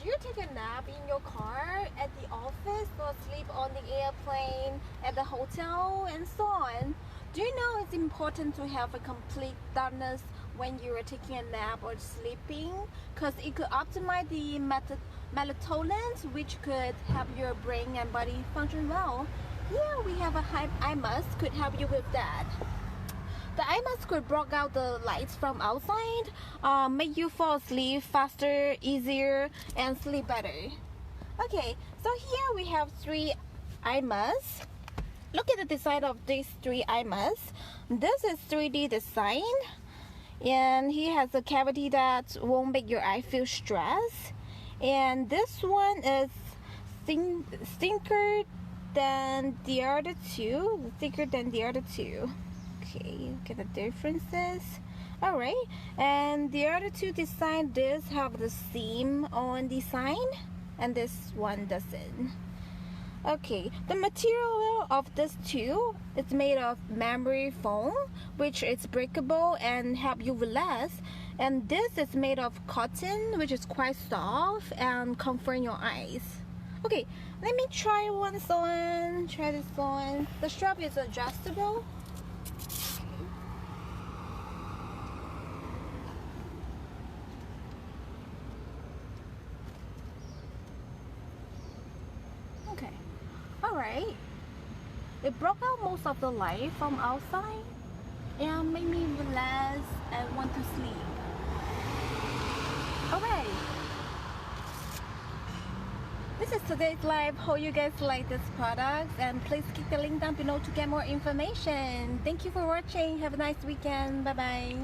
you take a nap in your car, at the office, or sleep on the airplane, at the hotel, and so on, do you know it's important to have a complete darkness when you are taking a nap or sleeping? Because it could optimize the melatonin, which could help your brain and body function well. Here we have a eye mask, could help you with that. The eye mask could block out the lights from outside, make you fall asleep faster, easier, and sleep better. Okay, so here we have 3 eye masks. Look at the design of these 3 eye masks. This is 3D design, and he has a cavity that won't make your eye feel stressed. And this one is thicker than the other two. Okay, look at the differences. Alright, and the other 2 design, this have the seam on design, and this one doesn't. Okay, the material of this 2 is made of memory foam, which is breakable and help you relax. And this is made of cotton, which is quite soft and comfort your eyes. Okay, let me try this on. The strap is adjustable. Okay, alright. It broke out most of the light from outside and made me relax and want to sleep. Okay, this is today's live. Hope you guys like this product, and please click the link down below to get more information. Thank you for watching. Have a nice weekend. Bye bye.